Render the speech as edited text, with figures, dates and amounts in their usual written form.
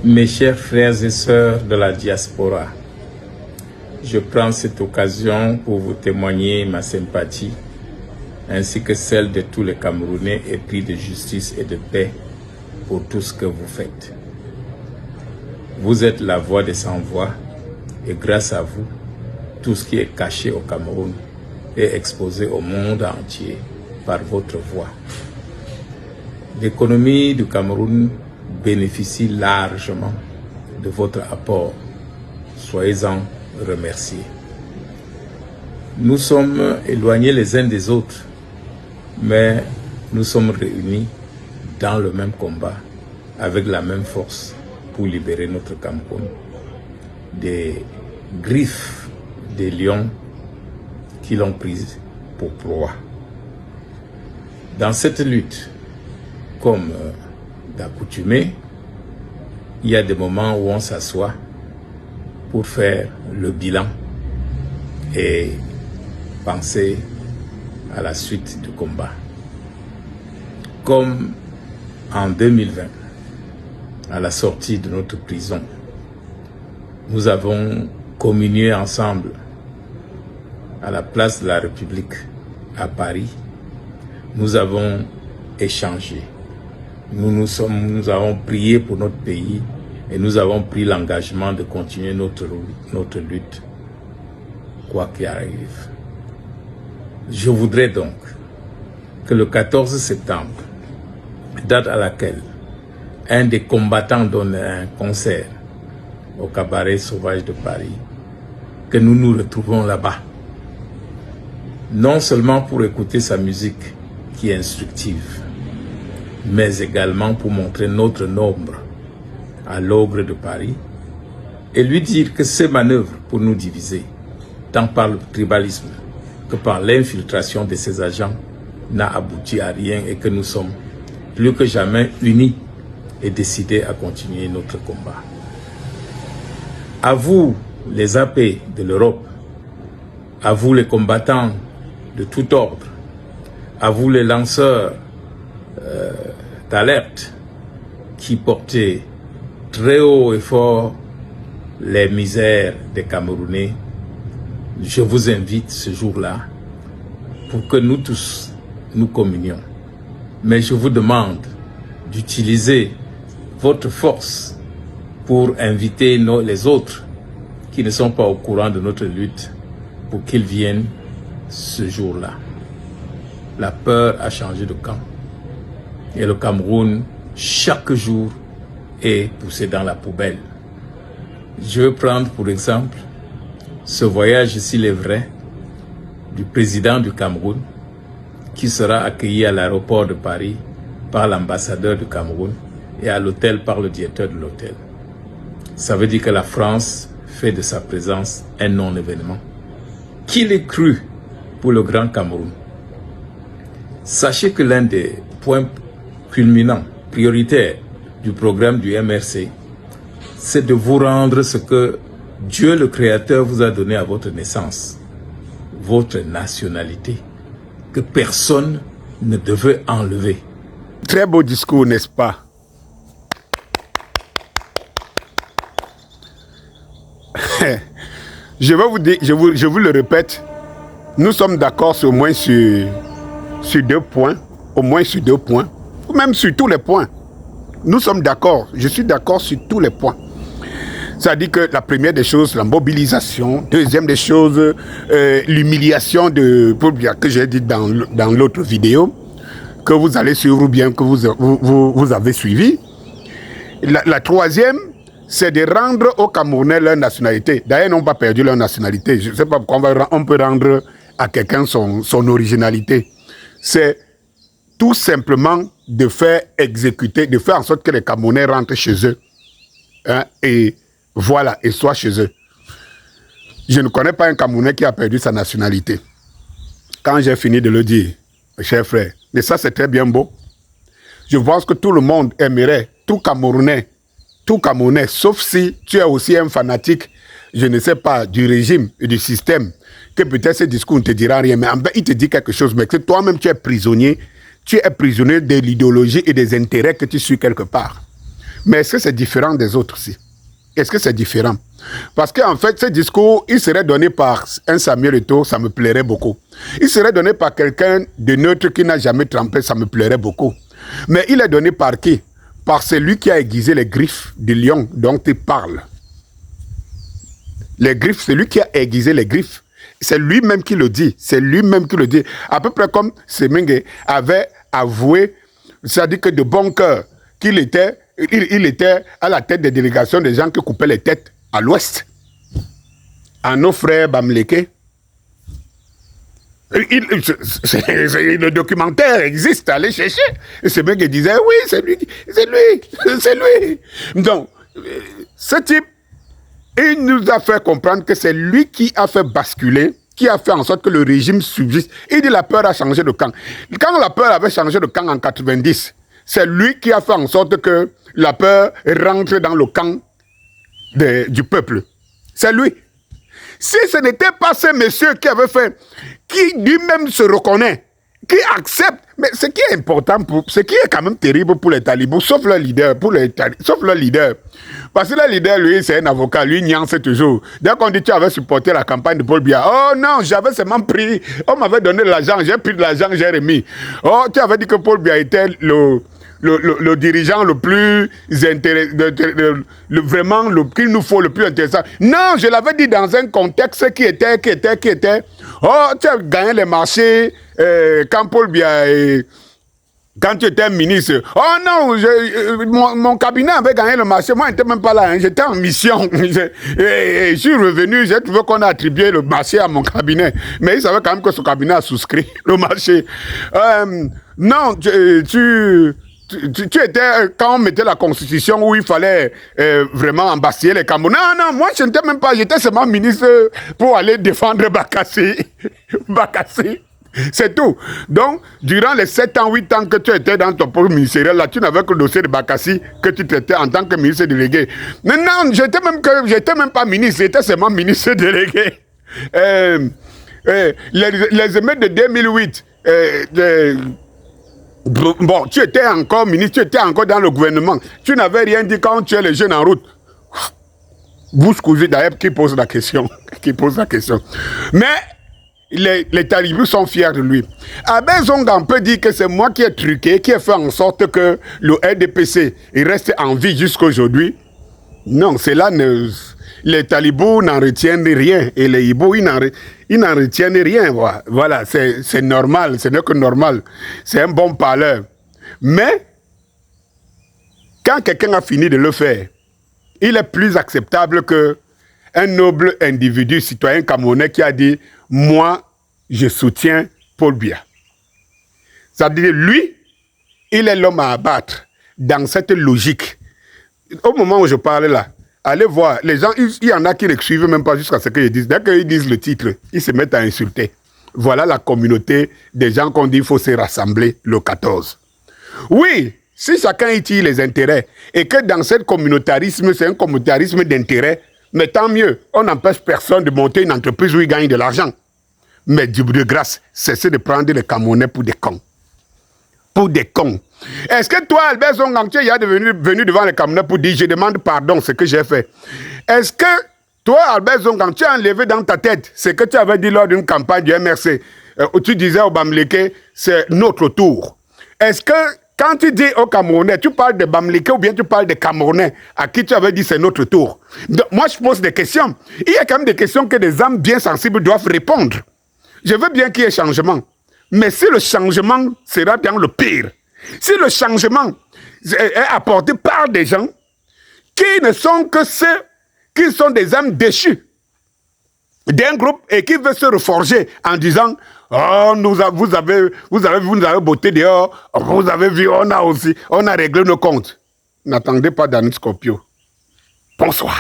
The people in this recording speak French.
Mes chers frères et sœurs de la diaspora, je prends cette occasion pour vous témoigner ma sympathie ainsi que celle de tous les Camerounais épris de justice et de paix pour tout ce que vous faites. Vous êtes la voix des sans-voix et grâce à vous, tout ce qui est caché au Cameroun est exposé au monde entier par votre voix. L'économie du Cameroun bénéficie largement de votre apport. Soyez-en remerciés. Nous sommes éloignés les uns des autres, mais nous sommes réunis dans le même combat, avec la même force pour libérer notre Cameroun des griffes des lions qui l'ont prise pour proie. Dans cette lutte, comme d'accoutumée, il y a des moments où on s'assoit pour faire le bilan et penser à la suite du combat. Comme en 2020, à la sortie de notre prison, nous avons communié ensemble à la place de la République à Paris. Nous avons échangé. Nous avons prié pour notre pays et nous avons pris l'engagement de continuer notre lutte, quoi qu'il arrive. Je voudrais donc que le 14 septembre, date à laquelle un des combattants donne un concert au Cabaret Sauvage de Paris, que nous nous retrouvons là-bas. Non seulement pour écouter sa musique qui est instructive, mais également pour montrer notre nombre à l'ogre de Paris et lui dire que ces manœuvres pour nous diviser, tant par le tribalisme que par l'infiltration de ces agents, n'a abouti à rien et que nous sommes plus que jamais unis et décidés à continuer notre combat. À vous, les AP de l'Europe, à vous les combattants de tout ordre, à vous les lanceurs d'alerte qui portaient très haut et fort les misères des Camerounais, je vous invite ce jour-là pour que nous tous, nous communions. Mais je vous demande d'utiliser votre force pour inviter les autres qui ne sont pas au courant de notre lutte pour qu'ils viennent ce jour-là. La peur a changé de camp. Et le Cameroun, chaque jour, est poussé dans la poubelle. Je veux prendre pour exemple ce voyage, s'il est vrai, du président du Cameroun, qui sera accueilli à l'aéroport de Paris par l'ambassadeur du Cameroun et à l'hôtel par le directeur de l'hôtel. Ça veut dire que la France fait de sa présence un non-événement. Qu'il ait cru pour le Grand Cameroun. Sachez que l'un des points culminants, prioritaires du programme du MRC, c'est de vous rendre ce que Dieu le Créateur vous a donné à votre naissance, votre nationalité, que personne ne devait enlever. Très beau discours, n'est-ce pas? Je vais vous dire, je vous le répète, nous sommes d'accord sur deux points, au moins sur 2 points, ou même sur tous les points. Nous sommes d'accord, je suis d'accord sur tous les points. Ça dit que la première des choses, la mobilisation. Deuxième des choses, l'humiliation que j'ai dit dans l'autre vidéo, que vous allez suivre ou bien que vous avez suivi. La troisième, c'est de rendre aux Camerounais leur nationalité. D'ailleurs, ils n'ont pas perdu leur nationalité. Je ne sais pas pourquoi on peut rendre à quelqu'un son originalité. C'est tout simplement de faire exécuter, de faire en sorte que les Camerounais rentrent chez eux. Hein, et voilà, et soient chez eux. Je ne connais pas un Camerounais qui a perdu sa nationalité. Quand j'ai fini de le dire, mes chers frères, mais ça c'est très bien beau. Je pense que tout le monde aimerait, tout Camerounais, sauf si tu es aussi un fanatique, je ne sais pas, du régime et du système, que peut-être ce discours ne te dira rien, mais en fait, il te dit quelque chose, mais que toi-même tu es prisonnier de l'idéologie et des intérêts que tu suis quelque part. Mais est-ce que c'est différent des autres aussi? Est-ce que c'est différent? Parce qu'en fait, ce discours, il serait donné par un Samuel Eto'o, ça me plairait beaucoup. Il serait donné par quelqu'un de neutre qui n'a jamais trempé, ça me plairait beaucoup. Mais il est donné par qui? Par celui qui a aiguisé les griffes du lion dont il parle. Les griffes, c'est lui qui a aiguisé les griffes. C'est lui-même qui le dit. C'est lui-même qui le dit. À peu près comme Semenge avait avoué, c'est-à-dire que de bon cœur, qu'il était, il était à la tête des délégations des gens qui coupaient les têtes à l'ouest. À nos frères Bamleke. Le documentaire existe, allez chercher. Et Semenge disait, oui, c'est lui, c'est lui, c'est lui. Donc, ce type, il nous a fait comprendre que c'est lui qui a fait basculer, qui a fait en sorte que le régime subsiste. Il dit la peur a changé de camp. Quand la peur avait changé de camp en 90, c'est lui qui a fait en sorte que la peur rentre dans le camp du peuple. C'est lui. Si ce n'était pas ce monsieur qui avait fait, qui lui-même se reconnaît, qui accepte, mais ce qui est important, ce qui est quand même terrible pour les talibans, sauf leur leader, Parce que le leader, lui, c'est un avocat, lui, niance toujours. Dès qu'on dit tu avais supporté la campagne de Paul Biya, oh non, j'avais seulement pris, on m'avait donné de l'argent, j'ai pris de l'argent, j'ai remis. Oh, tu avais dit que Paul Biya était le dirigeant le plus intéressant, vraiment qu'il nous faut le plus intéressant. Non, je l'avais dit dans un contexte qui était. Oh, tu as gagné les marchés quand Paul Biya quand tu étais ministre. Oh non, mon cabinet avait gagné le marché. Moi, je n'étais même pas là. Hein. J'étais en mission. Je suis revenu. J'ai trouvé qu'on a attribué le marché à mon cabinet. Mais il savait quand même que son cabinet a souscrit le marché. Non, tu étais, quand on mettait la constitution où il fallait vraiment embastiller les Camerounais. Non, moi je n'étais même pas, j'étais seulement ministre pour aller défendre Bakassi. C'est tout. Donc, durant les 7 ans, 8 ans que tu étais dans ton poste ministériel, là, tu n'avais que le dossier de Bakassi que tu traitais en tant que ministre délégué. Mais non, j'étais même pas ministre, j'étais seulement ministre délégué. Les émeutes de 2008, bon, tu étais encore ministre, tu étais encore dans le gouvernement. Tu n'avais rien dit quand tu es les jeunes en route. Bouche cousue d'ailleurs qui pose la question. Mais les talibans sont fiers de lui. Abel Zonga peut dire que c'est moi qui ai truqué, qui ai fait en sorte que le RDPC il reste en vie jusqu'à aujourd'hui. Non, cela ne... Les talibans n'en retiennent rien et les Ibo, ils n'en retiennent rien. Voilà, c'est normal, ce n'est que normal. C'est un bon parleur. Mais, quand quelqu'un a fini de le faire, il est plus acceptable qu'un noble individu, citoyen camerounais qui a dit « Moi, je soutiens Paul Biya ». C'est-à-dire, lui, il est l'homme à abattre dans cette logique. Au moment où je parlais là, allez voir, les gens, il y en a qui ne suivent même pas jusqu'à ce qu'ils disent. Dès qu'ils disent le titre, ils se mettent à insulter. Voilà la communauté des gens qu'on dit qu'il faut se rassembler le 14. Oui, si chacun étire les intérêts et que dans ce communautarisme, c'est un communautarisme d'intérêt, mais tant mieux, on n'empêche personne de monter une entreprise où il gagne de l'argent. Mais de grâce, cessez de prendre les Camerounais pour des cons. Pour des cons. Est-ce que toi, Albert Zonga, tu es venu devant les Camerounais pour dire « Je demande pardon, ce que j'ai fait ». Est-ce que toi, Albert Zonga, tu as enlevé dans ta tête ce que tu avais dit lors d'une campagne du MRC où tu disais au Bamleke, c'est notre tour. Est-ce que quand tu dis aux Camerounais, tu parles de Bamleke ou bien tu parles des Camerounais à qui tu avais dit c'est notre tour? Donc, moi, je pose des questions. Il y a quand même des questions que des âmes bien sensibles doivent répondre. Je veux bien qu'il y ait changement. Mais si le changement sera dans le pire, si le changement est apporté par des gens qui ne sont que ceux qui sont des âmes déchues d'un groupe et qui veulent se reforger en disant « Oh, vous avez botté dehors, vous avez vu, on a réglé nos comptes. » N'attendez pas Danny Scorpio. Bonsoir.